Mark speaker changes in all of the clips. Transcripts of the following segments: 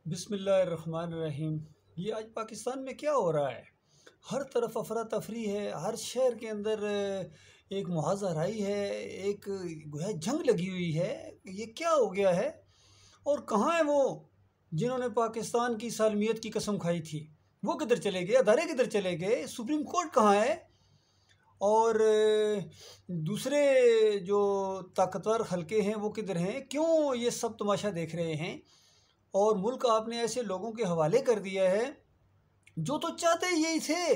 Speaker 1: बिस्मिल्लाहिर्रहमानिर्रहीम। ये आज पाकिस्तान में क्या हो रहा है? हर तरफ अफरा तफरी है। हर शहर के अंदर एक मुहाज़राई है, एक गोया जंग लगी हुई है। ये क्या हो गया है? और कहाँ है वो जिन्होंने पाकिस्तान की सालमियत की कसम खाई थी? वो किधर चले गए? अदारे किधर चले गए? सुप्रीम कोर्ट कहाँ है? और दूसरे जो ताकतवर हलके हैं वो किधर हैं? क्यों ये सब तमाशा देख रहे हैं? और मुल्क आपने ऐसे लोगों के हवाले कर दिया है जो तो चाहते ही यही थे,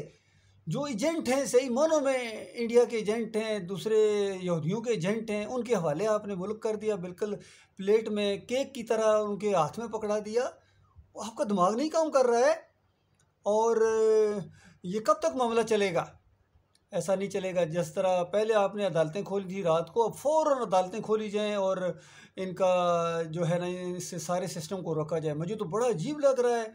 Speaker 1: जो एजेंट हैं, सही मानों में इंडिया के एजेंट हैं, दूसरे यहूदियों के एजेंट हैं, उनके हवाले आपने मुल्क कर दिया। बिल्कुल प्लेट में केक की तरह उनके हाथ में पकड़ा दिया। आपका दिमाग नहीं काम कर रहा है। और ये कब तक मामला चलेगा? ऐसा नहीं चलेगा। जिस तरह पहले आपने अदालतें खोली थी रात को, अब फ़ौरन अदालतें खोली जाएं और इनका जो है ना, इससे सारे सिस्टम को रोका जाए। मुझे तो बड़ा अजीब लग रहा है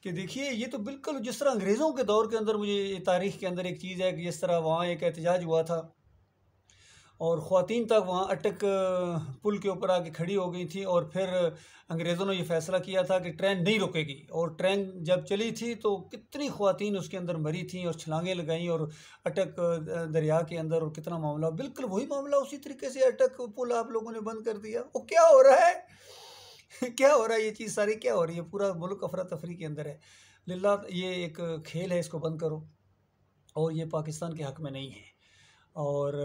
Speaker 1: कि देखिए, ये तो बिल्कुल जिस तरह अंग्रेज़ों के दौर के अंदर, मुझे ये तारीख़ के अंदर एक चीज़ है कि जिस तरह वहाँ एक एहतजाज हुआ था और ख़वातीन तक वहाँ अटक पुल के ऊपर आके खड़ी हो गई थी, और फिर अंग्रेज़ों ने ये फ़ैसला किया था कि ट्रेन नहीं रुकेगी। और ट्रेन जब चली थी तो कितनी ख़वातीन उसके अंदर मरी थी और छलांगें लगाईं और अटक दरिया के अंदर, और कितना मामला, बिल्कुल वही मामला उसी तरीके से अटक पुल आप लोगों ने बंद कर दिया। वो क्या हो रहा है? क्या हो रहा है? ये चीज़ सारी क्या हो रही है? पूरा मुल्क अफरा तफरी के अंदर है। लिल्लाह, ये एक खेल है, इसको बंद करो। और ये पाकिस्तान के हक़ में नहीं है। और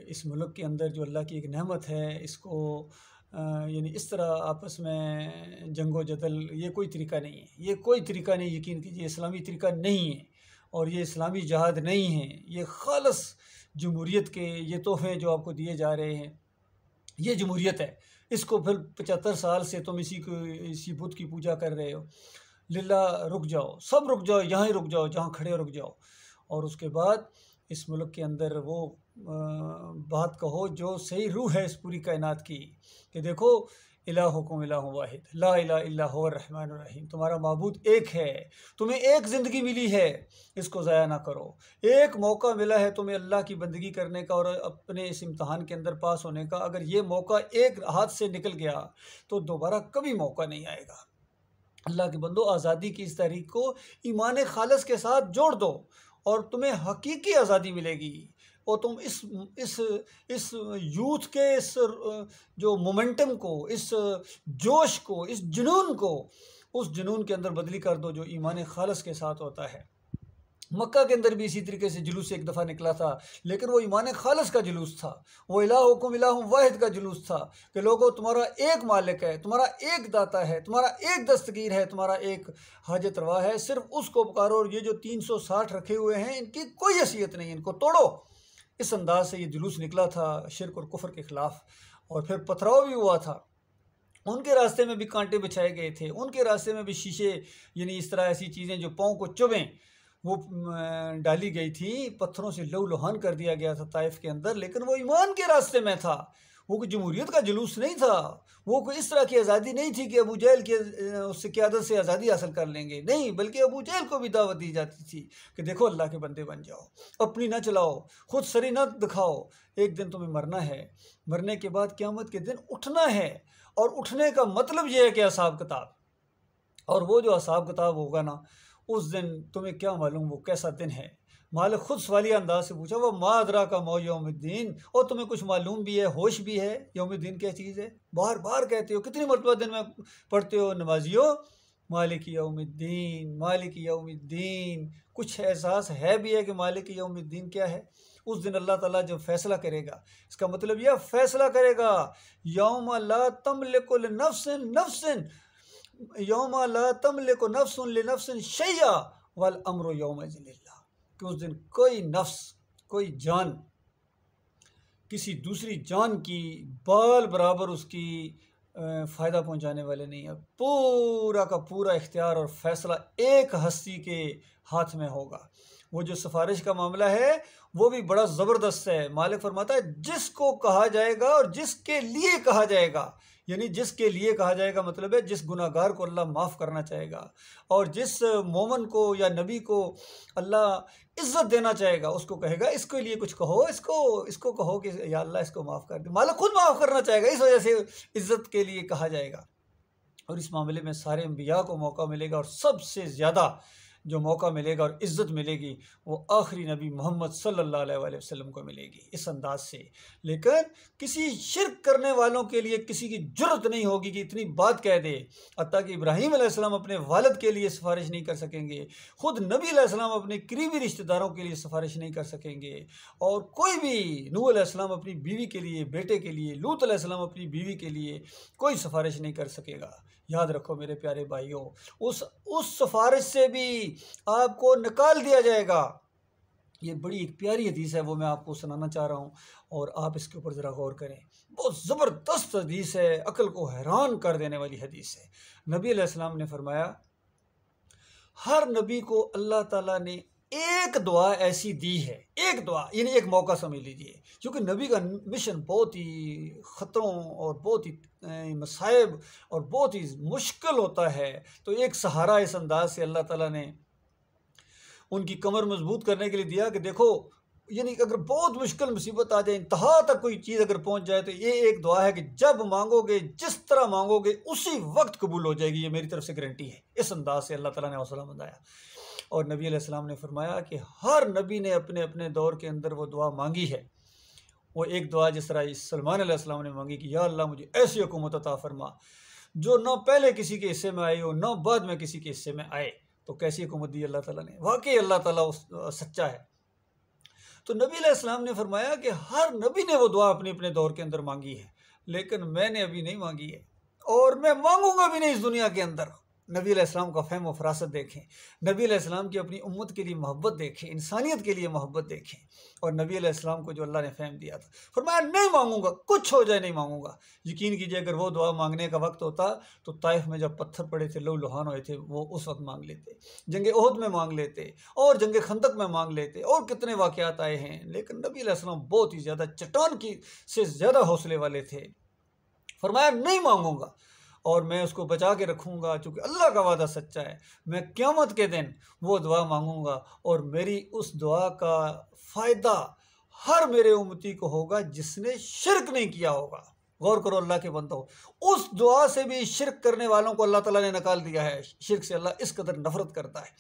Speaker 1: इस मुल्क के अंदर जो अल्लाह की एक नेमत है, इसको यानी इस तरह आपस में जंगो जदल, ये कोई तरीका नहीं है। ये कोई तरीका नहीं, यकीन कीजिए, इस्लामी तरीका नहीं है। और ये इस्लामी जहाद नहीं है। ये खालस जमहूरियत के ये तोहफ़े जो आपको दिए जा रहे हैं, ये जमहूरियत है। इसको फिर 75 साल से तुम इसी बुत की पूजा कर रहे हो। लिल्लाह, रुक जाओ, सब रुक जाओ, यहाँ ही रुक जाओ, जहाँ खड़े हो रुक जाओ। और उसके बाद इस मुल्क के अंदर वो बात कहो जो सही रूह है इस पूरी कायनात की, कि देखो, इलाहुकुम इलाहुन वाहिद ला इलाहा इल्ला हुवर रहमानुर रहीम। तुम्हारा माबूद एक है। तुम्हें एक ज़िंदगी मिली है, इसको ज़ाया ना करो। एक मौका मिला है तुम्हें अल्लाह की बंदगी करने का और अपने इस इम्तहान के अंदर पास होने का। अगर ये मौका एक हाथ से निकल गया तो दोबारा कभी मौका नहीं आएगा। अल्लाह के बंदो, आज़ादी की इस तारीख को ईमान खालिस के साथ जोड़ दो और तुम्हें हकीकी आज़ादी मिलेगी। और तुम इस यूथ के इस जो मोमेंटम को, इस जोश को, इस जुनून को, उस जुनून के अंदर बदली कर दो जो ईमान खालिस के साथ होता है। मक्का के अंदर भी इसी तरीके से जुलूस एक दफ़ा निकला था, लेकिन वो ईमान खालिस का जुलूस था। वो इलाहुकुम इलाहुन वाहिद का जुलूस था कि लोगों, तुम्हारा एक मालिक है, तुम्हारा एक दाता है, तुम्हारा एक दस्तगीर है, तुम्हारा एक हाजत रवा है, सिर्फ उसको पुकारो। और ये जो 360 रखे हुए हैं, इनकी कोई हैसियत नहीं, इनको तोड़ो। इस अंदाज से ये जुलूस निकला था शिर्क और कुफ्र के ख़िलाफ़। और फिर पथराव भी हुआ था। उनके रास्ते में भी कांटे बिछाए गए थे, उनके रास्ते में भी शीशे, यानी इस तरह ऐसी चीज़ें जो पाँव को चुभें, वो डाली गई थी। पत्थरों से लहू-लुहान कर दिया गया था ताइफ के अंदर। लेकिन वो ईमान के रास्ते में था। वो कोई जमहूरियत का जुलूस नहीं था। वो कोई इस तरह की आज़ादी नहीं थी कि अबू जहल के उससे क़यादत से आज़ादी हासिल कर लेंगे। नहीं, बल्कि अबू जहल को भी दावत दी जाती थी कि देखो, अल्लाह के बंदे बन जाओ, अपनी ना चलाओ, खुद सरी ना दिखाओ। एक दिन तुम्हें मरना है। मरने के बाद क़यामत के दिन उठना है। और उठने का मतलब ये है कि हिसाब किताब। और वो जो हिसाब किताब होगा ना, उस दिन तुम्हें क्या मालूम वो कैसा दिन है। मालिक खुद सवालिया अंदाज से पूछा, वो मा अदरा का मौ यौमुद्दीन। और तुम्हें कुछ मालूम भी है, होश भी है, यौमुद्दीन क्या चीज़ है? बार बार कहते हो, कितनी मरतबा दिन में पढ़ते हो नमाजियो, मालिक यौमुद्दीन, मालिक यौमुद्दीन। कुछ एहसास है भी है कि मालिक यौमुद्दीन क्या है? उस दिन अल्लाह ताला जब फैसला करेगा, इसका मतलब यह फैसला करेगा, यौम ला तमलिकु लिनफ्सिन नफ्सिन, यौम ला तमलिकु नफ्सुन लिनफ्सिन शैया वल अम्रु यौमइज़िन लिल्लाह। कि उस दिन कोई नफ्स, कोई जान किसी दूसरी जान की बाल बराबर उसकी फ़ायदा पहुंचाने वाले नहीं है। पूरा का पूरा इख्तियार और फैसला एक हस्ती के हाथ में होगा। वो जो सिफारिश का मामला है वो भी बड़ा ज़बरदस्त है। मालिक फरमाता है, जिसको कहा जाएगा और जिसके लिए कहा जाएगा, यानी जिसके लिए कहा जाएगा मतलब है जिस गुनाहगार को अल्लाह माफ़ करना चाहेगा, और जिस मोमन को या नबी को अल्लाह इज़्ज़त देना चाहेगा, उसको कहेगा इसके लिए कुछ कहो, इसको कहो कि या अल्लाह इसको माफ़ कर दे। मालिक खुद माफ़ करना चाहेगा, इस वजह से इज़्ज़त के लिए कहा जाएगा। और इस मामले में सारे अंबिया को मौका मिलेगा, और सबसे ज़्यादा जो मौका मिलेगा और इज़्ज़त मिलेगी वो आखिरी नबी मोहम्मद सल्लल्लाहु अलैहि वसल्लम को मिलेगी इस अंदाज से। लेकिन किसी शिरक करने वालों के लिए किसी की जुर्रत नहीं होगी कि इतनी बात कह दे। हत्ता कि इब्राहीम अलैहिस्सलाम अपने वालिद के लिए सिफारिश नहीं कर सकेंगे, ख़ुद नबी अलैहिस्सलाम अपने करीबी रिश्तेदारों के लिए सिफारिश नहीं कर सकेंगे, और कोई भी नूह अलैहिस्सलाम अपनी बीवी के लिए, बेटे के लिए, लूत अलैहिस्सलाम अपनी बीवी के लिए कोई सिफारिश नहीं कर सकेगा। याद रखो मेरे प्यारे भाइयों, उस सिफारिश से भी आपको निकाल दिया जाएगा। ये बड़ी एक प्यारी हदीस है, वो मैं आपको सुनाना चाह रहा हूँ और आप इसके ऊपर ज़रा गौर करें। बहुत ज़बरदस्त हदीस है, अक्ल को हैरान कर देने वाली हदीस है। नबी अलैहिस्सलाम ने फरमाया, हर नबी को अल्लाह ताला ने एक दुआ ऐसी दी है, एक दुआ यानी एक मौका समझ लीजिए, क्योंकि नबी का मिशन बहुत ही ख़तरों और बहुत ही मसाइब और बहुत ही मुश्किल होता है। तो एक सहारा इस अंदाज से अल्लाह ताला ने उनकी कमर मजबूत करने के लिए दिया कि देखो, यानी कि अगर बहुत मुश्किल मुसीबत आ जाए, इंतहा तक कोई चीज़ अगर पहुंच जाए, तो ये एक दुआ है कि जब मांगोगे, जिस तरह मांगोगे, उसी वक्त कबूल हो जाएगी, ये मेरी तरफ से गारंटी है। इस अंदाज से अल्लाह ताला ने हौसला मंदाया। और नबी अलैहिस्सलाम ने फरमाया कि हर नबी ने अपने अपने दौर के अंदर वो दुआ मांगी है। वो एक दुआ जिस तरह सलमान अलैहिस्सलाम ने मांगी कि या अल्लाह मुझे ऐसी हुकूमत अता फरमा जो न पहले किसी के हिस्से में आई हो, न बाद में किसी के हिस्से में आए। तो कैसी हुकूमत दी अल्लाह ताला ने, वाकई अल्लाह ताला सच्चा है। तो नबी अलैहिस्सलाम ने फरमाया कि हर नबी ने वो दुआ अपने अपने दौर के अंदर मांगी है, लेकिन मैंने अभी नहीं मांगी है और मैं मांगूंगा भी नहीं इस दुनिया के अंदर। नबी अलैहिस्सलाम का फ़हम व फ़रासत देखें, नबी अलैहिस्सलाम की अपनी उम्मत के लिए मोहब्बत देखें, इंसानियत के लिए मोहब्बत देखें, और नबी अलैहिस्सलाम को जो अल्लाह ने फ़हम दिया था, फरमाया नहीं मांगूंगा, कुछ हो जाए नहीं मांगूंगा। यकीन कीजिए अगर वो दुआ मांगने का वक्त होता तो ताइफ में जब पत्थर पड़े थे, लहू लुहान हुए थे, वो उस वक्त मांग लेते, जंग ओहद में मांग लेते, और जंग खंदक में मांग लेते, और कितने वाक़यात आए हैं। लेकिन नबी अलैहिस्सलाम बहुत ही ज़्यादा चट्टान की से ज़्यादा हौसले वाले थे। फरमाया नहीं मांगूंगा और मैं उसको बचा के रखूँगा, चूँकि अल्लाह का वादा सच्चा है। मैं क़यामत के दिन वो दुआ मांगूँगा और मेरी उस दुआ का फ़ायदा हर मेरे उम्मती को होगा जिसने शिरक नहीं किया होगा। गौर करो अल्लाह के बंदो, उस दुआ से भी शिरक करने वालों को अल्लाह ताला ने निकाल दिया है। शिरक से अल्लाह इस कदर नफ़रत करता है,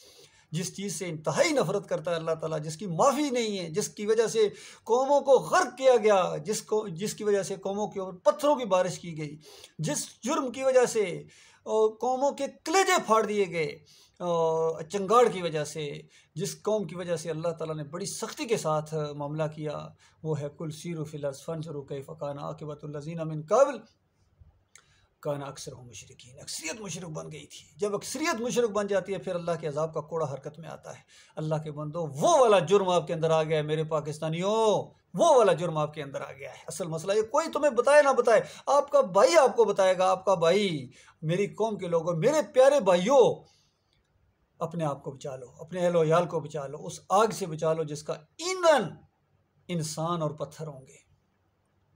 Speaker 1: जिस चीज़ से इंतहाई नफ़रत करता है अल्लाह ताला, जिसकी माफ़ी नहीं है, जिसकी वजह से कौमों को गर्क किया गया, जिसकी वजह से कौमों के ऊपर पत्थरों की बारिश की गई, जिस जुर्म की वजह से कौमों के कलेजे फाड़ दिए गए, चंगाड़ की वजह से, जिस कौम की वजह से अल्लाह ताला ने बड़ी सख्ती के साथ मामला किया, वो है कुल सीरू फिल अर्ज़ फंज़ुरू कैफ़ कान आक़िबतुल लज़ीना मिन क़ब्ल काना अक्सर मुशरिकीन। अक्सरियत मुशरिक बन गई थी। जब अक्सरियत मुशरिक बन जाती है फिर अल्लाह के अज़ाब का कोड़ा हरकत में आता है। अल्लाह के बंदो, वो वाला जुर्म आपके अंदर आ गया है मेरे पाकिस्तानियों, वो वाला जुर्म आपके अंदर आ गया है। असल मसला ये कोई तुम्हें बताए ना बताए, आपका भाई आपको बताएगा। आपका भाई, मेरी कौम के लोगों, मेरे प्यारे भाइयों, अपने आप को बचा लो, अपने अहल वयाल को बचा लो, उस आग से बचा लो जिसका ईंधन इंसान और पत्थर होंगे।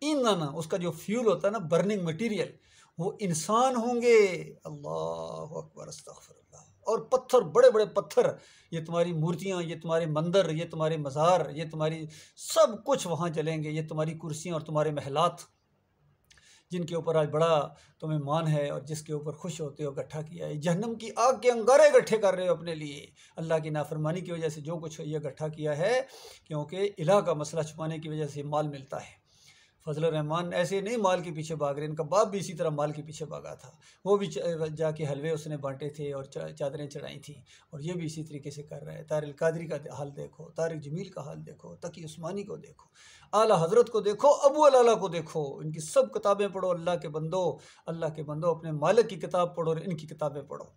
Speaker 1: ईंधन, उसका जो फ्यूल होता है ना, बर्निंग मटीरियल, वो इंसान होंगे। अल्लाह अकबर, अस्तगफिरुल्लाह। और पत्थर, बड़े बड़े पत्थर, ये तुम्हारी मूर्तियाँ, ये तुम्हारे मंदिर, ये तुम्हारे मज़ार, ये तुम्हारी सब कुछ वहाँ जलेंगे। ये तुम्हारी कुर्सियाँ और तुम्हारे महलात, जिनके ऊपर आज बड़ा तुम्हें मान है और जिसके ऊपर खुश होते हो, इकट्ठा किया है। जहन्नम की आग के अंगारे इकट्ठे कर रहे हो अपने लिए। अल्लाह की नाफरमानी की वजह से जो कुछ ये इकट्ठा किया है, क्योंकि इलाह का मसला छुपाने की वजह से माल मिलता है। फजल रहमान ऐसे नहीं माल के पीछे भाग रहे, इनका बाप भी इसी तरह माल के पीछे भागा था। वो भी जाके हलवे उसने बांटे थे और चादरें चढ़ाई थी, और ये भी इसी तरीके से कर रहा है। तारिक कादरी का हाल देखो, तारिक जमील का हाल देखो, तकी उस्मानी को देखो, आला हज़रत को देखो, अबू अला को देखो। इनकी सब किताबें पढ़ो अल्लाह के बंदो, अल्लाह के बंदो, अपने मालिक की किताब पढ़ो और इनकी किताबें पढ़ो।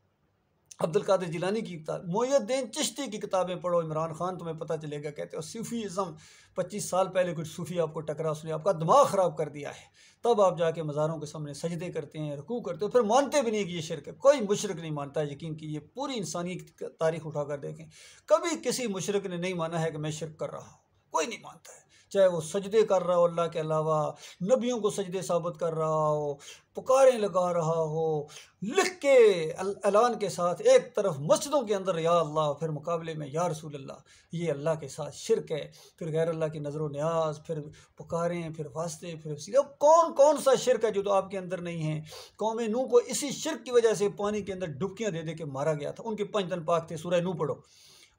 Speaker 1: अब्दुल कादिर जिलानी की किताब, मोइनुद्दीन चिश्ती की किताबें पढ़ो। इमरान खान, तुम्हें पता चलेगा। कहते हो सूफीज़म, 25 साल पहले कुछ सूफ़ी आपको टकरा, उसने आपका दिमाग ख़राब कर दिया है, तब आप जाके मज़ारों के सामने सजदे करते हैं, रुकू करते हो, फिर मानते भी नहीं कि ये शिरक है। कोई मुशरिक नहीं मानता है। यकीन कीजिए, पूरी इंसानियत की तारीख़ उठा कर देखें, कभी किसी मुशरिक ने नहीं माना है कि मैं शिरक कर रहा हूँ, कोई नहीं मानता है। चाहे वो सजदे कर रहा हो अल्लाह के अलावा, नबियों को सजदे साबित कर रहा हो, पुकारें लगा रहा हो, लिख के ऐलान के साथ एक तरफ मस्जिदों के अंदर या अल्लाह, फिर मुकाबले में या रसूल अल्लाह, ये अल्लाह के साथ शिरक है। फिर गैर अल्लाह की नज़र न्याज, फिर पुकारें, फिर वास्ते, फिर वसीले। कौन कौन सा शिरक है जो तो आपके अंदर नहीं है? कौम नूह को इसी शिरक की वजह से पानी के अंदर डुबकियां दे दे के मारा गया था। उनके 5 दिन पाक थे। सूरह नूह पढ़ो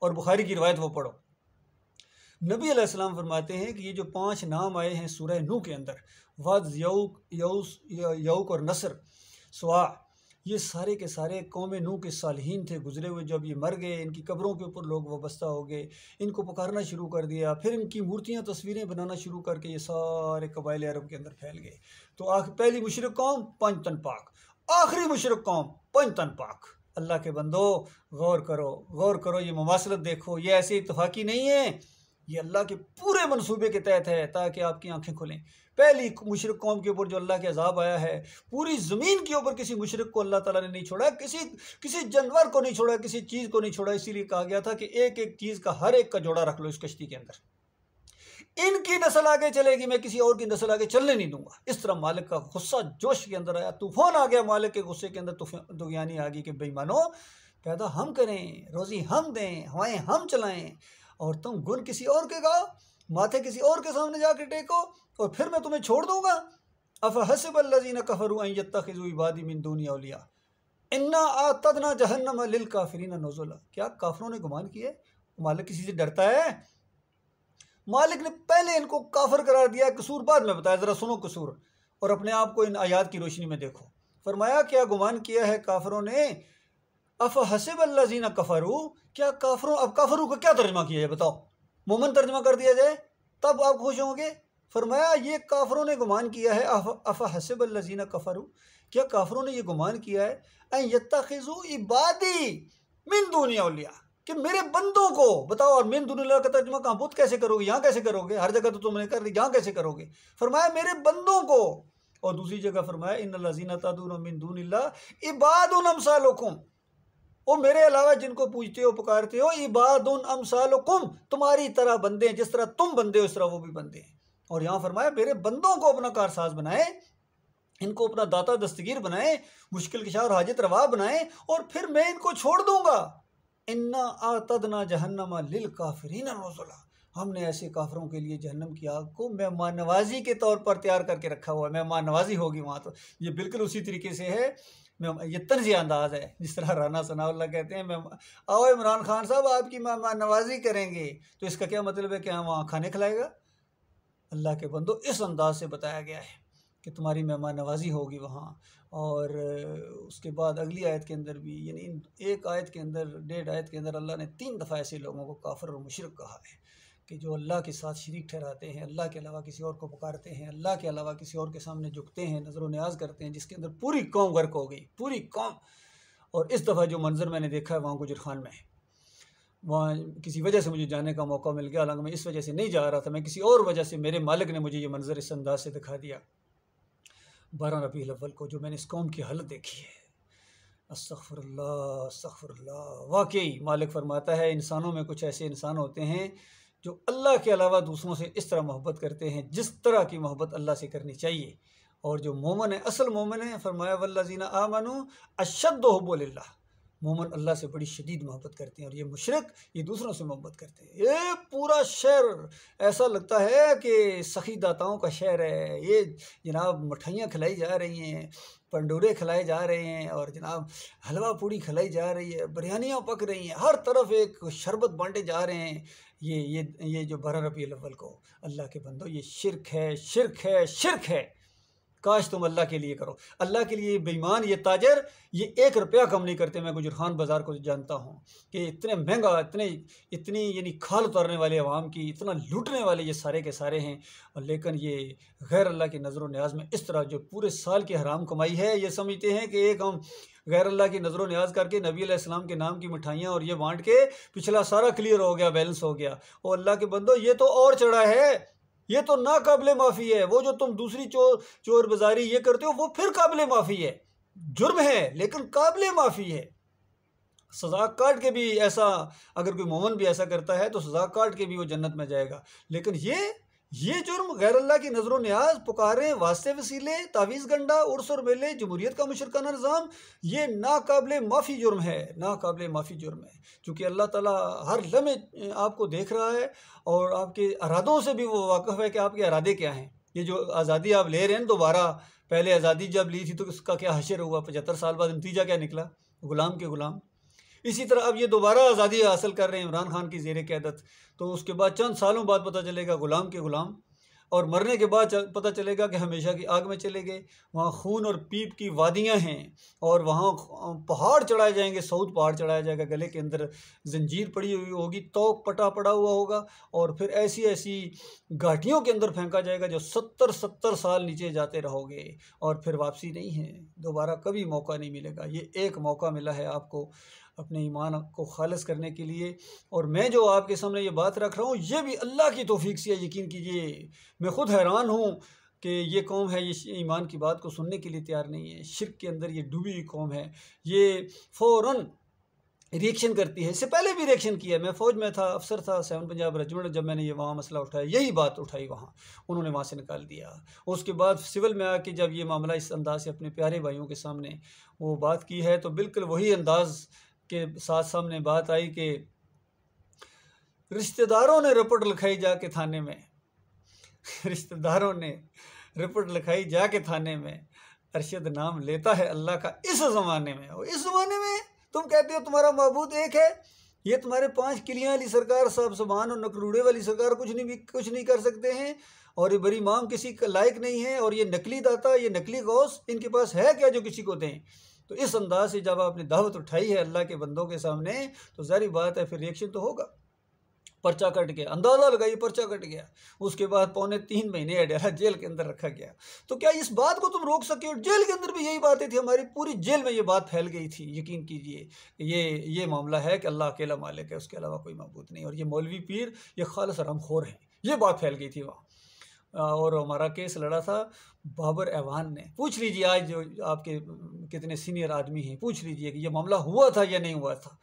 Speaker 1: और बुखारी की रिवायत वो पढ़ो। नबी अलैहिस्सलाम फरमाते हैं कि ये जो 5 नाम आए हैं सूरह नूह के अंदर, वद, यऊक, यऊक और नसर, सुआ, ये सारे के सारे कौम नूह के सालिहीन थे गुजरे हुए। जब ये मर गए, इनकी कब्रों के ऊपर लोग वाबस्ता हो गए, इनको पुकारना शुरू कर दिया, फिर इनकी मूर्तियां तस्वीरें बनाना शुरू करके ये सारे कबाइल अरब के अंदर फैल गए। तो पहली मुशरिक कौम 5 तन पाक, आखिरी मुशरिक कौम 5 तन पाक। अल्लाह के बंदो गौर करो, गौर करो, ये मुमासलत देखो, ये ऐसी इत्तफाकी नहीं है, ये अल्लाह के पूरे मंसूबे के तहत है ताकि आपकी आंखें खुलें। पहली मुशरिक कौम के ऊपर जो अल्लाह के अजाब आया है, पूरी ज़मीन के ऊपर किसी मुशरिक को अल्लाह ताला ने नहीं छोड़ा, किसी जानवर को नहीं छोड़ा, किसी चीज़ को नहीं छोड़ा। इसीलिए कहा गया था कि एक एक चीज़ का हर एक का जोड़ा रख लो इस कश्ती के अंदर। इनकी नस्ल आगे चलेगी, मैं किसी और की नस्ल आगे चलने नहीं दूंगा। इस तरह मालिक का गुस्सा जोश के अंदर आया, तूफान आ गया। मालिक के गुस्से के अंदर दुगयानी आ गई कि बेईमानो, पैदा हम करें, रोज़ी हम दें, हवाएं हम चलाएं, और तुम गुन किसी और के गाओ, माथे किसी और के सामने जाके टेको, और फिर मैं तुम्हें छोड़ दूंगा। अफहसिबल्लज़ीना कफ़रू अन यत्तखिज़ू इबादी मिन दूनी औलिया इन्ना आतदना जहन्नम लिल काफिरीना नुज़ुला। क्या काफिरों ने गुमान किया मालिक किसी से डरता है? मालिक ने पहले इनको काफिर करार दिया, कसूर बाद में बताया। ज़रा सुनो कसूर और अपने आप को इन आयात की रोशनी में देखो। फरमाया क्या गुमान किया है काफिरों ने? अफहसिबल्लज़ीना कफ़रू, क्या काफिरों, अब काफिरों का क्या तर्जमा किया है बताओ? मोमिन तर्जमा कर दिया जाए तब आप खुश होंगे। फरमाया ये काफिरों ने गुमान किया है, अफहसिबल्लज़ीना कफ़रू, क्या काफिरों ने ये गुमान किया है, अन यत्तखिज़ू इबादी मिन दूनी औलिया, कि मेरे बंदों को बताओ। और मिन दूनी का तर्जुमा कहाँ, बुत कैसे करोगे, यहाँ कैसे करोगे? हर जगह तो तुमने कर दी, यहाँ कैसे करोगे? फरमाया मेरे बंदों को। और दूसरी जगह फरमाया इन्नल्लज़ीना तदूना मिन दूनिल्लाह इबादुन अमसालुकुम, वो मेरे अलावा जिनको पूजते हो पुकारते हो, इबादुन अमसालुकुम, तुम्हारी तरह बंदे हैं, जिस तरह तुम बंदे हो इस तरह वो भी बंदे हैं। और यहाँ फरमाया मेरे बंदों को अपना कारसाज बनाए, इनको अपना दाता दस्तगीर बनाए, मुश्किल कुशा और हाजत रवा बनाए, और फिर मैं इनको छोड़ दूंगा। इन्ना आतदना जहन्नम लिल काफिरीना नुज़ुला, हमने ऐसे काफिरों के लिए जहन्नम की आग को मेहमान नवाजी के तौर पर तैयार करके रखा हुआ है। मेहमान नवाजी होगी वहाँ। तो ये बिल्कुल उसी तरीके से है, ये तंज़ी अंदाज है, जिस तरह राना सनाउल्लाह कहते हैं आओ इमरान खान साहब आपकी मेहमान नवाजी करेंगे, तो इसका क्या मतलब है कि हम वहाँ खाने खिलाएगा? अल्लाह के बंदो इस अंदाज से बताया गया है कि तुम्हारी मेहमान नवाजी होगी वहाँ। और उसके बाद अगली आयत के अंदर भी, यानी एक आयत के अंदर, 1.5 आयत के अंदर अल्लाह ने 3 दफ़ा ऐसे लोगों को काफिर और मुशरिक कहा है कि जो अल्लाह के साथ शरीक ठहराते हैं, अल्लाह के अलावा किसी और को पुकारते हैं, अल्लाह के अलावा किसी और के सामने झुकते हैं, नज़र व न्याज करते हैं, जिसके अंदर पूरी कौम गर्क हो गई, पूरी कौम। और इस दफ़ा जो मंज़र मैंने देखा है वहाँ गुजर खान में, वहाँ किसी वजह से मुझे जाने का मौका मिल गया, हालांकि मैं इस वजह से नहीं जा रहा था, मैं किसी और वजह से, मेरे मालिक ने मुझे ये मंज़र इस अंदाज से दिखा दिया 12 रबीउल अव्वल को, जो मैंने इस कौम की हालत देखी है। अस्तग़फिरुल्लाह अस्तग़फिरुल्लाह। वाकई मालिक फरमाता है इंसानों में कुछ ऐसे इंसान होते हैं जो अल्लाह के अलावा दूसरों से इस तरह मोहब्बत करते हैं जिस तरह की मोहब्बत अल्लाह से करनी चाहिए। और जो मोमिन है, असल मोमिन है, फरमाया वल्लज़ीना आमनू अशद्दु हुब्बा लिल्लाह, मोमिन अल्लाह से बड़ी शदीद मोहब्बत करते हैं। और ये मुशरिक ये दूसरों से मोहब्बत करते हैं। ये पूरा शहर ऐसा लगता है कि सखी दाताओं का शहर है। ये जनाब मिठाइयाँ खिलाई जा रही हैं, पंडूरे खिलाए जा रहे हैं, और जनाब हलवा पूड़ी खिलाई जा रही है, बिरयानियाँ पक रही हैं, हर तरफ एक शरबत बांटे जा रहे हैं। ये जो 12 रबीउल अव्वल को, अल्लाह के बंदो ये शिरक है, शिरक है, शिरक है। काश तुम अल्लाह के लिए करो। अल्लाह के लिए बेईमान, ये ताजर, ये 1 रुपया कम नहीं करते। मैं गुजर खान बाज़ार को जानता हूँ कि इतने महंगा, इतनी यानी खाल उतारने वाले अवाम की, इतना लूटने वाले ये सारे के सारे हैं। और लेकिन ये गैर अल्लाह की नज़र व न्याज में इस तरह जो पूरे साल की हराम कमाई है, ये समझते हैं कि एक हम गैर अल्लाह की नज़र व न्याज करके नबी अलैहिस्सलाम के नाम की मिठाइयाँ और ये बांट के पिछला सारा क्लियर हो गया, बैलेंस हो गया। और अल्लाह के बंदो ये तो और चढ़ा है, ये तो ना काबिल माफ़ी है। वो जो तुम दूसरी चोर बाजारी ये करते हो वो फिर काबिल माफ़ी है, जुर्म है लेकिन काबिल माफ़ी है। सज़ा काट के भी ऐसा, अगर कोई मोमिन भी ऐसा करता है तो सज़ा काट के भी वो जन्नत में जाएगा। लेकिन ये जुर्म गैर अल्लाह की नजर न्याज, पुकारें, वास्ते वसीले, तावीज़ गंडा, उर्स और मेले, जमहूरियत का मुशरकाना निज़ाम, ये नाकाबिले माफ़ी जुर्म है, नाकाबिले माफ़ी जुर्म है। चूँकि अल्लाह ताला हर लम्हे आपको देख रहा है और आपके इरादों से भी वो वाकिफ़ है कि आपके इरादे क्या हैं। ये जो आज़ादी आप ले रहे हैं दोबारा, पहले आज़ादी जब ली थी तो उसका क्या हशर हुआ, 75 साल बाद नतीजा क्या निकला, गुलाम के गुलाम। इसी तरह अब ये दोबारा आज़ादी हासिल कर रहे हैं इमरान खान की ज़ेर क़यादत, तो उसके बाद चंद सालों बाद पता चलेगा गुलाम के गुलाम, और मरने के बाद पता चलेगा कि हमेशा की आग में चले गए। वहाँ खून और पीप की वादियाँ हैं और वहाँ पहाड़ चढ़ाए जाएंगे, सऊद पहाड़ चढ़ाया जाएगा, गले के अंदर जंजीर पड़ी हुई होगी, तोक पटा पड़ा हुआ होगा, और फिर ऐसी ऐसी घाटियों के अंदर फेंका जाएगा जो 70-70 साल नीचे जाते रहोगे और फिर वापसी नहीं है, दोबारा कभी मौका नहीं मिलेगा। ये एक मौका मिला है आपको अपने ईमान को खालिस करने के लिए, और मैं जो आपके सामने ये बात रख रहा हूँ ये भी अल्लाह की तौफीक से है। यकीन कीजिए मैं ख़ुद हैरान हूँ कि ये कौम है, ये ईमान की बात को सुनने के लिए तैयार नहीं है। शिर्क के अंदर ये डूबी हुई कौम है, ये फ़ौरन रिएक्शन करती है। इससे पहले भी रिएक्शन किया, मैं फ़ौज में था, अफसर था 7 पंजाब रेजिमेंट, जब मैंने ये वहाँ मसला उठाया, यही बात उठाई वहाँ, उन्होंने वहाँ से निकाल दिया। उसके बाद सिविल में आके जब ये मामला इस अंदाज से अपने प्यारे भाइयों के सामने वो बात की है, तो बिल्कुल वही अंदाज़ के साथ सामने बात आई कि रिश्तेदारों ने रिपोर्ट लिखाई जाके थाने में रिश्तेदारों ने रिपोर्ट लिखाई जाके थाने में, अरशद नाम लेता है अल्लाह का इस ज़माने में। और इस ज़माने में तुम कहते हो तुम्हारा माबूद एक है, ये तुम्हारे 5 किलियाँ वाली सरकार, साहब सुभान और नकरूड़े वाली सरकार कुछ नहीं कर सकते हैं, और ये बड़ी इमाम किसी का लायक नहीं है, और ये नकली दाता, ये नकली गौस इनके पास है क्या जो किसी को दें। तो इस अंदाज से जब आपने दावत उठाई है अल्लाह के बंदों के सामने, तो ज़ाहिर बात है फिर रिएक्शन तो होगा। पर्चा कट गया, अंदाज़ा लगाइए पर्चा कट गया, उसके बाद 3.25 महीने अडेरा जेल के अंदर रखा गया। तो क्या इस बात को तुम रोक सके? और जेल के अंदर भी यही बातें थी, हमारी पूरी जेल में ये बात फैल गई थी। यकीन कीजिए ये मामला है कि अल्लाह अकेला मालिक है, उसके अलावा कोई माबूद नहीं, और ये मौलवी पीर ये खालिस हरामखोर हैं, ये बात फैल गई थी वहाँ। और हमारा केस लड़ा था बाबर ऐवान ने। पूछ लीजिए आज जो आपके कितने सीनियर आदमी हैं, पूछ लीजिए कि ये मामला हुआ था या नहीं हुआ था,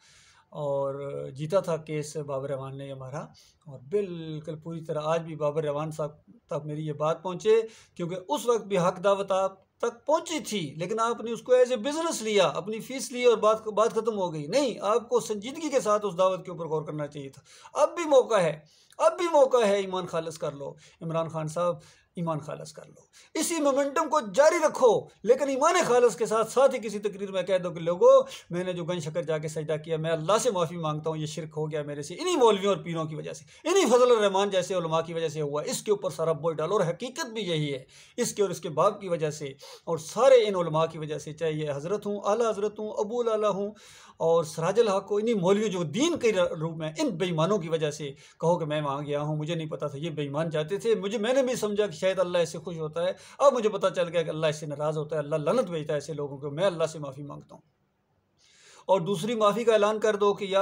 Speaker 1: और जीता था केस बाबर ऐवान ने हमारा। और बिल्कुल पूरी तरह आज भी बाबर ऐवान साहब तक मेरी ये बात पहुँचे, क्योंकि उस वक्त भी हक दावत आप तक पहुंची थी, लेकिन आपने उसको एज ए बिजनेस लिया, अपनी फीस ली और बात खत्म हो गई। नहीं, आपको संजीदगी के साथ उस दावत के ऊपर गौर करना चाहिए था। अब भी मौका है, अब भी मौका है, ईमान खालिस कर लो। इमरान खान साहब ईमान खालिस कर लो, इसी मोमेंटम को जारी रखो, लेकिन ईमान खालिस के साथ साथ ही किसी तकरीर में कह दो कि लोगों मैंने जो गन शकर जाके सजदा किया, मैं अल्लाह से माफ़ी मांगता हूँ, ये शिरक हो गया मेरे से, इन्हीं मौलवियों और पीरों की वजह से, इन्हीं फजल रहमान जैसे उलमा की वजह से हुआ। इसके ऊपर सारा बोझ डालो, और हकीकत भी यही है, इसके और इसके बाप की वजह से और सारे इन उलमा की वजह से, चाहे ये हज़रत हूँ, आला हज़रत हूँ, अबूल आला हूँ और सराजुल हक को, इन्हीं मौलवियों जो दीन के रूप में इन बेईमानों की वजह से कहो कि मैं वहाँ गया हूँ, मुझे नहीं पता था, ये बेईमान चाहते थे, मैंने भी समझा कि शायद अल्लाह इससे खुश होता है, अब मुझे पता चल गया कि अल्लाह इससे नाराज़ होता है, अल्लाह लनत भेजता है ऐसे लोगों को, मैं अल्लाह से माफ़ी मांगता हूँ। और दूसरी माफ़ी का ऐलान कर दो कि या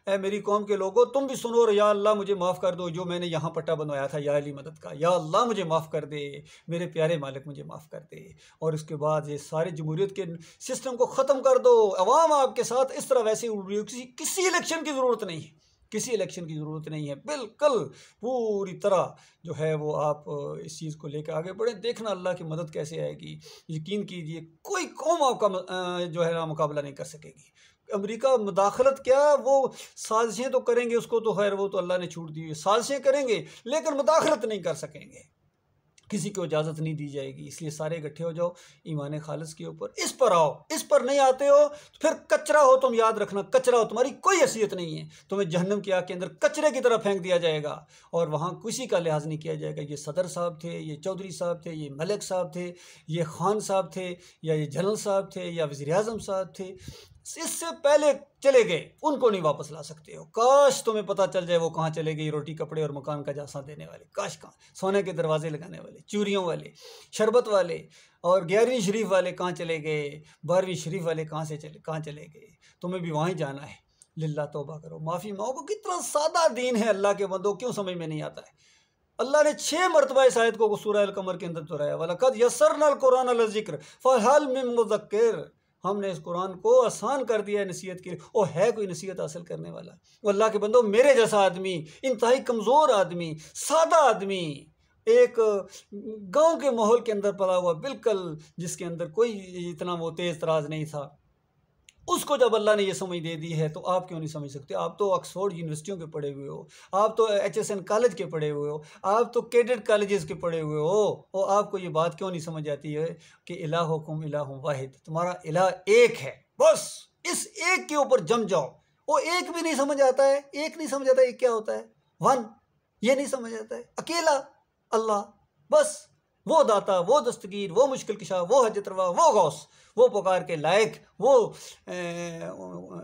Speaker 1: ए मेरी कौम के लोगों, तुम भी सुनो, और या अल्लाह मुझे माफ़ कर दो, जो मैंने यहाँ पट्टा बनवाया था या अली मदद का, या अल्लाह मुझे माफ़ कर दे, मेरे प्यारे मालिक मुझे माफ़ कर दे। और इसके बाद ये सारे जमहूरियत के सिस्टम को ख़त्म कर दो, अवाम आपके साथ इस तरह वैसे उड़ रही हो, किसी इलेक्शन की ज़रूरत नहीं है, किसी इलेक्शन की ज़रूरत नहीं है, बिल्कुल पूरी तरह जो है वो आप इस चीज़ को लेकर आगे बढ़ें। देखना अल्लाह की मदद कैसे आएगी, यकीन कीजिए कोई कौम आपका जो है ना मुकाबला नहीं कर सकेगी। अमेरिका मुदाखलत क्या, वो साजिशें तो करेंगे, उसको तो खैर वो तो अल्लाह ने छूट दी है, साजिशें करेंगे लेकिन मुदाखलत नहीं कर सकेंगे, किसी को इजाज़त नहीं दी जाएगी। इसलिए सारे इकट्ठे हो जाओ ईमान खालिस के ऊपर, इस पर आओ। इस पर नहीं आते हो तो फिर कचरा हो, तुम याद रखना, कचरा हो, तुम्हारी कोई हैसियत नहीं है, तुम्हें जहन्नम की आग के अंदर कचरे की तरह फेंक दिया जाएगा और वहाँ किसी का लिहाज नहीं किया जाएगा। ये सदर साहब थे, ये चौधरी साहब थे, ये मलिक साहब थे, ये खान साहब थे, या ये जनरल साहब थे, या वज़ीर आज़म साहब थे, इससे पहले चले गए, उनको नहीं वापस ला सकते हो। काश तुम्हें पता चल जाए वो कहाँ चले गए, रोटी कपड़े और मकान का जासा देने वाले, काश कहाँ, सोने के दरवाजे लगाने वाले, चूरियों वाले, शरबत वाले और 11वीं शरीफ वाले कहाँ चले गए, 12वीं शरीफ वाले कहाँ चले गए। तुम्हें भी वहीं जाना है। लिल्लाह तौबा करो, माफ़ी मांगो। कितना सादा दीन है अल्लाह के बंदो, क्यों समझ में नहीं आता है। अल्लाह ने 6 मरतबा इस आयत को सूरह अल-कमर के अंदर दोहराया, वलक़द यस्सरनल कुरान लिज़िक्र फ़हल मिन मुज़क्किर, हमने इस कुरान को आसान कर दिया है नसीहत के लिए। और है कोई नसीहत हासिल करने वाला? वो अल्लाह के बंदो, मेरे जैसा आदमी, इंतहाई कमज़ोर आदमी, सादा आदमी, एक गांव के माहौल के अंदर पला हुआ, बिल्कुल जिसके अंदर कोई इतना वो तेज तराज नहीं था, उसको जब अल्लाह ने ये समझ दे दी है तो आप क्यों नहीं समझ सकते? आप तो ऑक्सफोर्ड यूनिवर्सिटियों के पढ़े हुए हो, आप तो HSN कॉलेज के पढ़े हुए हो, आप तो कैडेट कॉलेजेस के पढ़े हुए हो, और आपको ये बात क्यों नहीं समझ आती है कि इलाहुकुम इलाहुम वाहिद, तुम्हारा इलाह एक है, बस इस एक के ऊपर जम जाओ। वो एक भी नहीं समझ आता है, एक नहीं समझ आता है क्या होता है, वन, ये नहीं समझ आता है, अकेला अल्लाह, बस वो दाता, वो दस्तगीर, वो मुश्किल कुशा, वो हजत रवा, वो गौस, वो पुकार के लायक, वो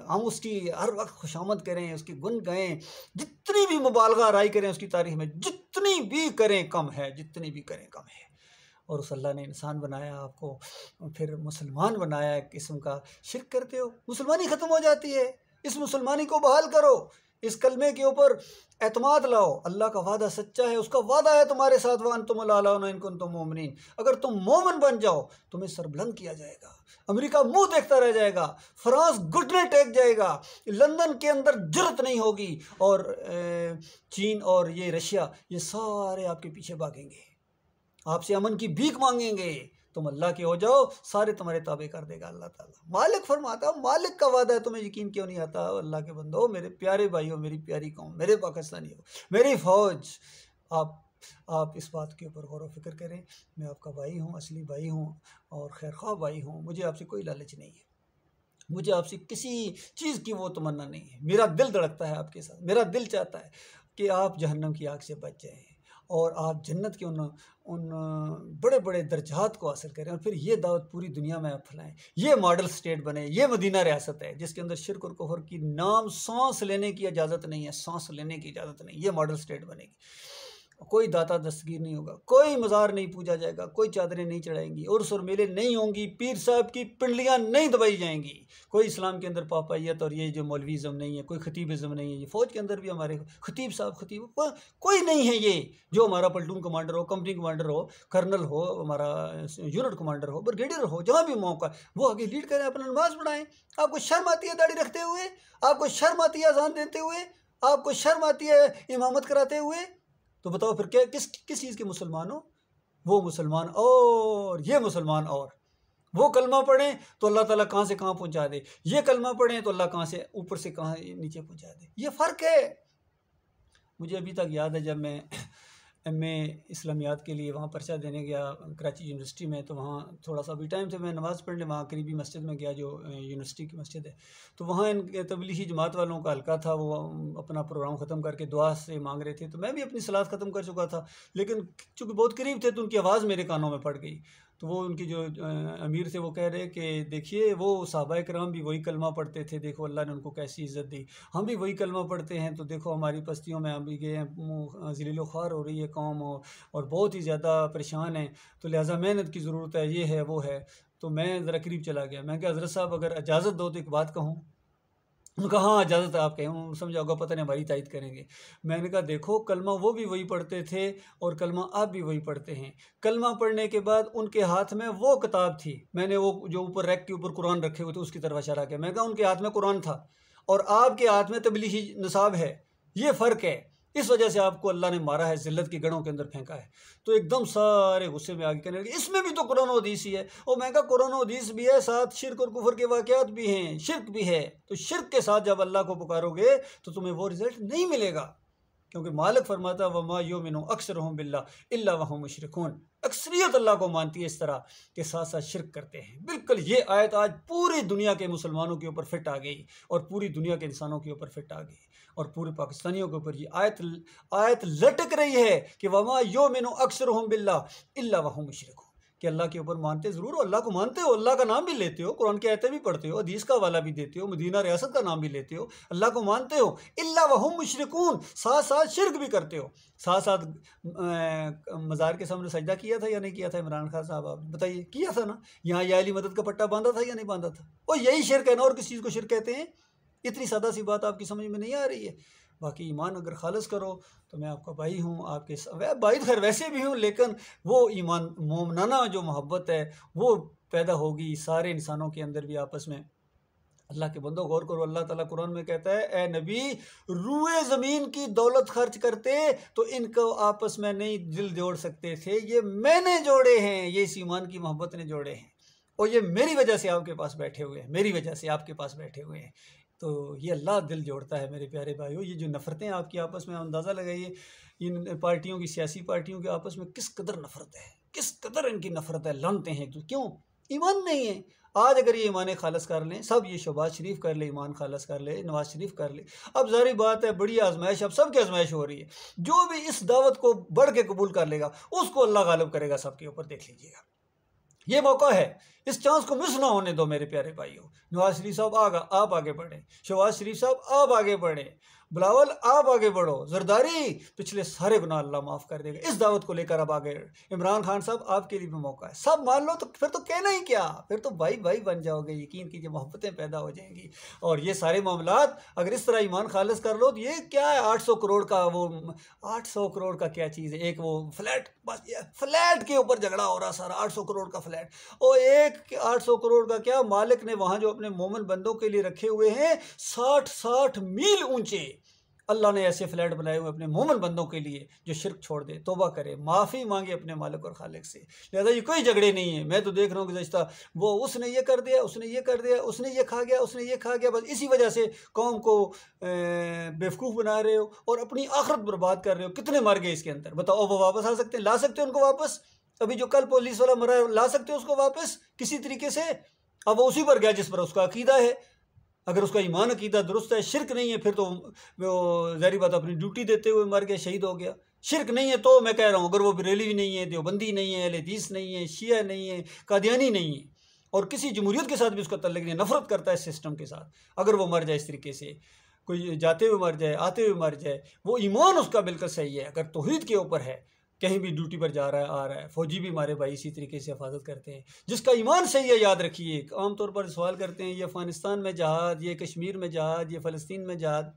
Speaker 1: हम उसकी हर वक्त खुशामद करें, उसकी गुन गाएं, जितनी भी मुबालगा राई करें उसकी तारीफ में, जितनी भी करें कम है, जितनी भी करें कम है। और उस अल्लाह ने इंसान बनाया आपको, फिर मुसलमान बनाया, एक किस्म का शिर्क करते हो, मुसलमानी ख़त्म हो जाती है। इस मुसलमानी को बहाल करो, इस कलमे के ऊपर एतमाद लाओ। अल्लाह का वादा सच्चा है, उसका वादा है तुम्हारे साथ, वन तुम इन कुंतुम मोमिनीन, अगर तुम मोमिन बन जाओ तुम्हें सरबुलंद किया जाएगा, अमेरिका मुंह देखता रह जाएगा, फ्रांस घुटने टेक जाएगा, लंदन के अंदर जरूरत नहीं होगी, और चीन और ये रशिया, ये सारे आपके पीछे भागेंगे, आपसे अमन की भीख मांगेंगे। तुम अल्लाह के हो जाओ, सारे तुम्हारे ताबे कर देगा अल्लाह ताला। मालिक फरमाता, मालिक का वादा है, तुम्हें यकीन क्यों नहीं आता? अल्लाह के बंदो, मेरे प्यारे भाइयों, मेरी प्यारी कौम, मेरे पाकिस्तानियों, मेरी फ़ौज, आप इस बात के ऊपर गौर व फिक्र करें। मैं आपका भाई हूँ, असली भाई हूँ और खैरख्वाह भाई हूँ। मुझे आपसे कोई लालच नहीं है, मुझे आपसे किसी चीज़ की वो तमन्ना नहीं है। मेरा दिल धड़कता है आपके साथ, मेरा दिल चाहता है कि आप जहन्नम की आग से बच जाएं और आप जन्नत के उन बड़े बड़े दर्जात को हासिल करें, और फिर ये दावत पूरी दुनिया में आप फैलाएं। ये मॉडल स्टेट बने, ये मदीना रियासत है जिसके अंदर शिर्क और कुफर की नाम सांस लेने की इजाज़त नहीं है, सांस लेने की इजाज़त नहीं। ये मॉडल स्टेट बनेगी। कोई दाता दस्तगीर नहीं होगा, कोई मज़ार नहीं पूजा जाएगा, कोई चादरें नहीं चढ़ाएंगी, उर्स और मेले नहीं होंगी, पीर साहब की पिंडलियाँ नहीं दबाई जाएंगी, कोई इस्लाम के अंदर पापायत और ये जो मौलवीज़म नहीं है, कोई खतीबिज़म नहीं है। ये फ़ौज के अंदर भी हमारे खतीब साहब, खतीब कोई नहीं है। ये जो हमारा पल्टून कमांडर हो, कंपनी कमांडर हो, कर्नल हो, हमारा यूनिट कमांडर हो, ब्रिगेडियर हो, जहाँ भी मौका, वो आगे लीड करें, अपना नमाज पढ़ाएं। आपको शर्म आती है दाढ़ी रखते हुए? आपको शर्म आती है अजान देते हुए? आपको शर्म आती है इमामत कराते हुए? तो बताओ फिर क्या, किस किस चीज़ के मुसलमान हो? वो मुसलमान और ये मुसलमान, और वो कलमा पढ़ें तो अल्लाह ताला कहाँ से कहाँ पहुँचा दे, ये कलमा पढ़ें तो अल्लाह कहाँ से ऊपर से कहाँ नीचे पहुँचा दे। ये फ़र्क है। मुझे अभी तक याद है जब मैं MA इस्लामियात के लिए वहाँ पर्चा देने गया कराची यूनिवर्सिटी में, तो वहाँ थोड़ा सा अभी टाइम से मैं नमाज़ पढ़ने वहाँ करीबी मस्जिद में गया जो यूनिवर्सिटी की मस्जिद है। तो वहाँ इन तबलीगी जमात वालों का हल्का था, वो अपना प्रोग्राम ख़त्म करके दुआ से मांग रहे थे। तो मैं भी अपनी सलात ख़त्म कर चुका था, लेकिन चूँकि बहुत करीब थे तो उनकी आवाज़ मेरे कानों में पड़ गई। तो वो उनकी जो अमीर थे वो कह रहे कि देखिए वो सहाबाए किराम भी वही कलमा पढ़ते थे, देखो अल्लाह ने उनको कैसी इज़्ज़त दी, हम भी वही कलमा पढ़ते हैं, तो देखो हमारी बस्तियों में हम भी गए हैं, ज़लील ख्वार हो रही है कौम और बहुत ही ज़्यादा परेशान है, तो लिहाजा मेहनत की ज़रूरत है, ये है वो है। तो मैं ज़रा करीब चला गया, मैं कहा हज़रत साहब अगर इजाज़त दो तो एक बात कहूँ। उन्होंने कहा हाँ इजाज़त है, आप कहें। उन्होंने समझा होगा पता नहीं हमारी तायद करेंगे। मैंने कहा देखो कलमा वो भी वही पढ़ते थे और कलमा आप भी वही पढ़ते हैं। कलमा पढ़ने के बाद उनके हाथ में वो किताब थी, मैंने वो जो ऊपर रैक के ऊपर कुरान रखे हुए थे उसकी तरफ इशारा किया। मैं कहा उनके हाथ में कुरान था और आपके हाथ में तबलीगी निसाब है, ये फ़र्क है। इस वजह से आपको अल्लाह ने मारा है, ज़िल्लत की गढ़ों के अंदर फेंका है। तो एकदम सारे गुस्से में आगे कहने लगे इसमें भी तो कुरान और हदीस ही है। और मैं कहा कुरान और हदीस भी है, साथ शिर्क और कुफर के वाक़यात भी हैं, शिर्क भी है। तो शिर्क के साथ जब अल्लाह को पुकारोगे तो तुम्हें वो रिज़ल्ट नहीं मिलेगा, क्योंकि मालिक फरमाता वमा युमिनु अक्सरुहुम बिल्लाह इल्ला वहुम मुशरिकून। अक्सरियत अल्लाह को मानती है इस तरह के साथ साथ शिर्क करते हैं। बिल्कुल ये आयत आज पूरी दुनिया के मुसलमानों के ऊपर फिट आ गई और पूरी दुनिया के इंसानों के ऊपर फिट आ गई और पूरे पाकिस्तानियों के ऊपर ये आयत लटक रही है कि वमा युमिनु अक्सरुहुम बिल्लाह इल्ला वहुम मुशरिकून, कि अल्लाह के ऊपर मानते ज़रूर हो, अल्लाह को मानते हो, अल्लाह का नाम भी लेते हो, कुरान की आयतें भी पढ़ते हो, हदीस का हवाला भी देते हो, मदीना रियासत का नाम भी लेते हो, अल्लाह को मानते हो, इल्ला वहुम मुशरिकून, साथ साथ शिर्क भी करते हो, साथ साथ मज़ार के सामने सजदा किया था या नहीं किया था? इमरान खान साहब आप बताइए, किया था ना? यहाँ या अली मदद का पट्टा बांधा था या नहीं बांधा था? और यही शिर्क है ना, और किस चीज़ को शिर्क कहते हैं? इतनी सादा सी बात आपकी समझ में नहीं आ रही है। बाकी ईमान अगर खालिस करो तो मैं आपका भाई हूँ, आपके भाई खैर वैसे भी हूँ, लेकिन वो ईमान मोमनाना जो मोहब्बत है वो पैदा होगी सारे इंसानों के अंदर भी आपस में अल्लाह के बंदो गौर करो, अल्लाह ताला कुरान में कहता है, ए नबी, रुए ज़मीन की दौलत खर्च करते तो इनको आपस में नहीं दिल जोड़ सकते थे, ये मैंने जोड़े हैं, ये इस ईमान की मोहब्बत ने जोड़े हैं, और ये मेरी वजह से आपके पास बैठे हुए हैं, मेरी वजह से आपके पास बैठे हुए हैं। तो ये अल्लाह दिल जोड़ता है मेरे प्यारे भाइयों। ये जो नफ़रतें आपकी आपस में, अंदाज़ा लगाइए इन पार्टियों की, सियासी पार्टियों के आपस में किस कदर नफ़रत है, किस कदर इनकी नफ़रत है, लड़ते हैं। तो क्यों? ईमान नहीं है। आज अगर ये ईमान खालस कर लें, सब ये शहबाज शरीफ कर ले, ईमान खालस कर ले, नवाज शरीफ कर ले, अब ज़ाहिर बात है बड़ी आजमाइश, अब सबकी आजमाइश हो रही है। जो भी इस दावत को बढ़ के कबूल कर लेगा उसको अल्लाह गालिब करेगा सबके ऊपर, देख लीजिएगा। ये मौका है, इस चांस को मिस ना होने दो मेरे प्यारे भाइयों। नवाज शरीफ साहब आप आगे बढ़े, शहबाज शरीफ साहब आप आगे बढ़े, बिलावल आप आगे बढ़ो, जरदारी पिछले सारे गुनाह अल्लाह माफ़ कर देगा। इस दावत को लेकर अब आगे, इमरान खान साहब आपके लिए भी मौका है, सब मान लो, तो फिर तो कहना ही क्या, फिर तो भाई भाई बन जाओगे, यकीन कीजिए मोहब्बतें पैदा हो जाएंगी। और ये सारे मामलात अगर इस तरह ईमान खालिस कर लो तो ये क्या है, 800 करोड़ का, वो 800 करोड़ का क्या चीज़ है, एक वो फ्लैट, बस ये फ्लैट के ऊपर झगड़ा हो रहा सारा, 800 करोड़ का फ्लैट, और एक 800 करोड़ का क्या, मालिक ने वहाँ जो अपने मोमिन बंदों के लिए रखे हुए हैं 60-60 मील ऊंचे, अल्लाह ने ऐसे फ्लैट बनाए हुए अपने मोमिन बंदों के लिए जो शिरक छोड़ दे, तौबा करे, माफ़ी मांगे अपने मालिक और खालिक से। लिहाजा ये कोई झगड़े नहीं है। मैं तो देख रहा हूँ गुज़श्ता, वो उसने ये कर दिया, उसने ये कर दिया, उसने ये खा गया, उसने ये खा गया, बस इसी वजह से कौम को बेवकूफ़ बना रहे हो और अपनी आखिरत बर्बाद कर रहे हो। कितने मर गए इसके अंदर, बताओ। वो वापस आ सकते हैं, ला सकते हैं उनको वापस? अभी जो कल पुलिस वाला मरा है, ला सकते हो उसको वापस किसी तरीके से? अब वो उसी पर गया जिस पर उसका अकीदा है। अगर उसका ईमान अकीदा दुरुस्त है, शिरक नहीं है, फिर तो वो ज़ाहिर बात अपनी ड्यूटी देते हुए मर गया, शहीद हो गया। शिरक नहीं है तो मैं कह रहा हूँ, अगर वो बरेलवी नहीं है, देवबंदी नहीं है, अहले हदीस नहीं है, शिया नहीं है, कादियानी नहीं है, और किसी जमहूरियत के साथ भी उसका तल्लुक़ नहीं है, नफ़रत करता है सिस्टम के साथ, अगर वो मर जाए इस तरीके से, कोई जाते हुए मर जाए, आते हुए मर जाए, वो ईमान उसका बिल्कुल सही है, अगर तौहीद के ऊपर है, कहीं भी ड्यूटी पर जा रहा है, आ रहा है, फ़ौजी भी हमारे भाई इसी तरीके से हिफाजत करते हैं, जिसका ईमान सही है। याद रखिए, आमतौर पर सवाल करते हैं, ये अफ़गानिस्तान में जहाद, ये कश्मीर में जहाद, ये फ़लस्तीन में जहाद,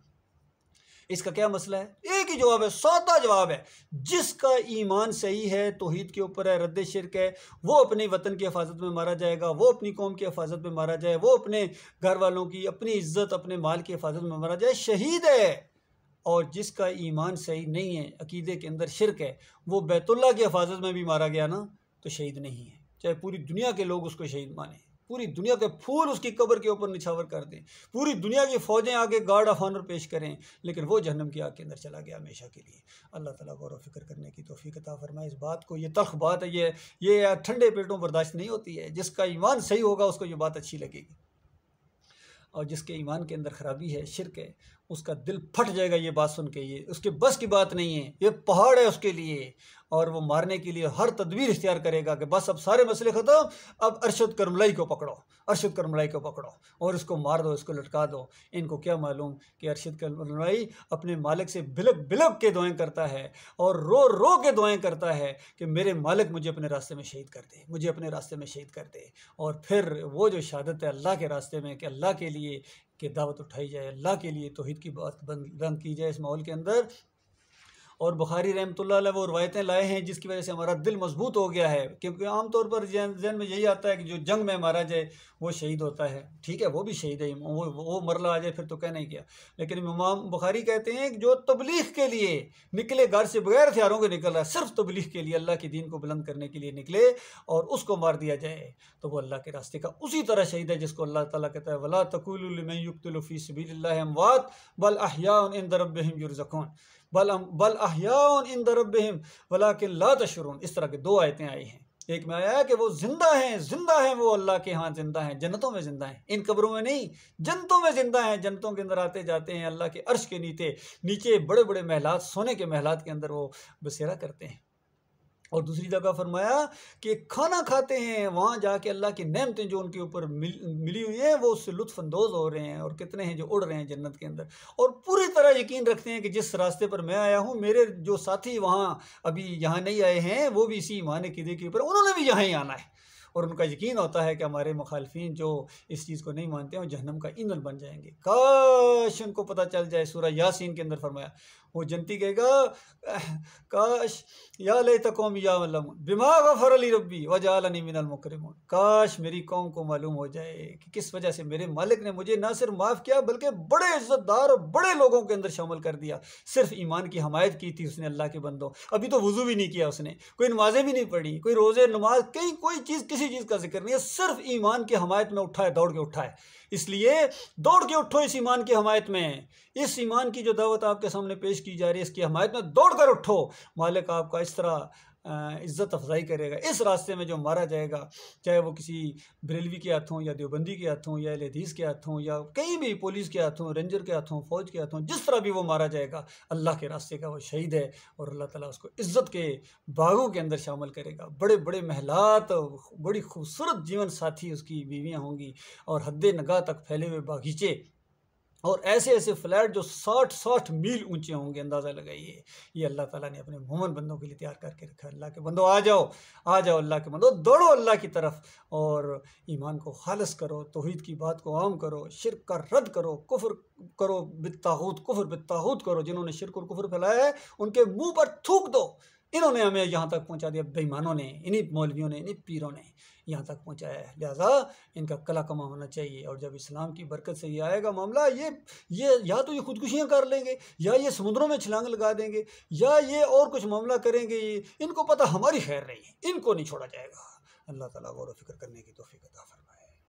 Speaker 1: इसका क्या मसला है? एक ही जवाब है, सादा जवाब है, जिसका ईमान सही है, तौहीद के ऊपर है, रद्द शिरक है, वो अपने वतन की हिफाजत में मारा जाएगा, वो अपनी कौम की हिफाजत में मारा जाए, वो अपने घर वालों की, अपनी इज्जत, अपने माल की हिफाजत में मारा जाए, शहीद है। और जिसका ईमान सही नहीं है, अकीदे के अंदर शिरक है, वो बैतुल्लाह की हिफाजत में भी मारा गया ना, तो शहीद नहीं है, चाहे पूरी दुनिया के लोग उसको शहीद माने, पूरी दुनिया के फूल उसकी कब्र के ऊपर निछावर कर दें, पूरी दुनिया की फ़ौजें आगे गार्ड ऑफ ऑनर पेश करें, लेकिन वो जहन्नम की आग के अंदर चला गया हमेशा के लिए। अल्लाह ताला गौर व फिक्र करने की तौफीक अता फरमाए। इस बात को, ये तल्ख बात है, ये ठंडे पेटों बर्दाश्त नहीं होती है। जिसका ईमान सही होगा उसको ये बात अच्छी लगेगी, और जिसके ईमान के अंदर ख़राबी है, शिरक है, उसका दिल फट जाएगा ये बात सुन के। ये उसके बस की बात नहीं है, ये पहाड़ है उसके लिए, और वो मारने के लिए हर तदबीर इख्तियार करेगा कि बस अब सारे मसले ख़त्म, अब अरशद करमलाई को पकड़ो, अरशद करमलाई को पकड़ो और इसको मार दो, इसको लटका दो। इनको क्या मालूम कि अरशद करमलाई अपने मालिक से बिलक बिलक के दुआएं करता है और रो रो के दुआएं करता है कि मेरे मालिक मुझे अपने रास्ते में शहीद कर दे, मुझे अपने रास्ते में शहीद कर दे। और फिर वो जो शहादत है अल्लाह के रास्ते में, कि अल्लाह के लिए कि दावत उठाई जाए, अल्लाह के लिए तौहीद की बात बुलंद की जाए इस माहौल के अंदर। और बुखारी रहमतुल्लाह अलैह वो रवायतें लाए हैं जिसकी वजह से हमारा दिल मजबूत हो गया है, क्योंकि आमतौर पर जहन में यही आता है कि जो जंग में मारा जाए वो शहीद होता है। ठीक है, वो भी शहीद है, वो मरला आ जाए फिर तो कहना ही क्या। लेकिन इमाम बुखारी कहते हैं कि जो तबलीग के लिए निकले, घर से बगैर हथियारों के निकल रहा है, सिर्फ तबलीग के लिए, अल्लाह के दीन को बुलंद करने के लिए निकले, और उसको मार दिया जाए तो वो अल्लाह के रास्ते का उसी तरह शहीद है जिसको अल्लाह ताला कहता है, वला तक़ूलू लिमन युक़्तलू फ़ी सबीलिल्लाहि अमवात बल अहयाउन इंद रब्बिहिम युरज़क़ून बल अहयाउन इंद रब्बिहिम वलाकिन ला तशऊरून। इस तरह के दो आयतें आई हैं। एक में आया है कि वो जिंदा हैं वो अल्लाह के यहाँ जिंदा हैं, जन्नतों में जिंदा हैं, इन कब्रों में नहीं, जन्नतों में जिंदा हैं, जन्नतों के अंदर आते जाते हैं, अल्लाह के अर्श के नीचे बड़े बड़े महलात, सोने के महलात के अंदर वो बसेरा करते हैं। और दूसरी जगह फरमाया कि खाना खाते हैं, वहाँ जाके अल्लाह की नेमतें जो उनके ऊपर मिली हुई हैं वो उससे लुत्फ़अंदोज़ हो रहे हैं, और कितने हैं जो उड़ रहे हैं जन्नत के अंदर, और पूरी तरह यकीन रखते हैं कि जिस रास्ते पर मैं आया हूँ, मेरे जो साथी वहाँ अभी यहाँ नहीं आए हैं, वो भी इसी ईमान अक़ीदे के ऊपर, उन्होंने भी यहाँ ही आना है। और उनका यकीन होता है कि हमारे मुखालफिन जो इस चीज़ को नहीं मानते हैं वो जहन्नम का ईंधन बन जाएंगे। काश उनको पता चल जाए। सूरह यासीन के अंदर फरमाया, वो जनती कहेगा काश या लैत कौमी याअलमून बिमा गफ़र ली रब्बी वजअलनी मिनल मुकरमीन, काश मेरी कौम को मालूम हो जाए कि किस वजह से मेरे मालिक ने मुझे ना सिर्फ माफ़ किया बल्कि बड़े इज्जतदार और बड़े लोगों के अंदर शामिल कर दिया। सिर्फ ईमान की हमायत की थी उसने अल्लाह के बंदों, अभी तो वुज़ू भी नहीं किया उसने, कोई नमाजें भी नहीं पढ़ी, कोई रोज़े नमाज कहीं कोई चीज़ किसी चीज़ का जिक्र नहीं है, सिर्फ ईमान की हमायत में उठा है, दौड़ के उठा है। इसलिए दौड़ के उठो इस ईमान की हमायत में, इस ईमान की जो दावत आपके सामने पेश की जा रही है इसकी हमायत में दौड़ कर उठो। मालिक आपका इस तरह इज़्ज़त अफजाई करेगा। इस रास्ते में जो मारा जाएगा, चाहे वो किसी बरेलवी के हाथों या देवबंदी के हाथों या अहले हदीस के हाथों या कहीं भी पुलिस के हाथों, रेंजर के हाथों, फ़ौज के हाथों, जिस तरह भी वो मारा जाएगा, अल्लाह के रास्ते का वो शहीद है और अल्लाह ताला उसको इज़्ज़त के बागों के अंदर शामिल करेगा। बड़े बड़े महलात, बड़ी खूबसूरत जीवन साथी उसकी बीवियाँ होंगी और हद्दे नगाह तक फैले हुए बागीचे और ऐसे ऐसे फ्लैट जो 60-60 मील ऊंचे होंगे। अंदाज़ा लगाइए, ये अल्लाह ताला ने अपने मोमिन बंदों के लिए तैयार करके रखा है। अल्लाह के बंदो आ जाओ अल्लाह के बंदो, दौड़ो अल्लाह की तरफ और ईमान को खालिस करो, तौहीद की बात को आम करो, शिर्क का रद्द करो, कुफ्र करो बित्तागूत, कुफ्र बित्तागूत करो। जिन्होंने शिर्क और कुफ्र फैलाया है उनके मुंह पर थूक दो। इन्होंने हमें यहाँ तक पहुँचा दिया, बेईमानों ने, इन्हीं मौलवियों ने, इन्हीं पीरों ने यहाँ तक पहुँचाया है। लिहाजा इनका कला कमा होना चाहिए और जब इस्लाम की बरकत से ये आएगा मामला, ये या तो ये खुदकुशियाँ कर लेंगे या ये समुद्रों में छलांग लगा देंगे या ये और कुछ मामला करेंगे। इनको पता हमारी खैर नहीं है, इनको नहीं छोड़ा जाएगा। अल्लाह ताला गौर व फिक्र करने की तौफीक अता फरमाए।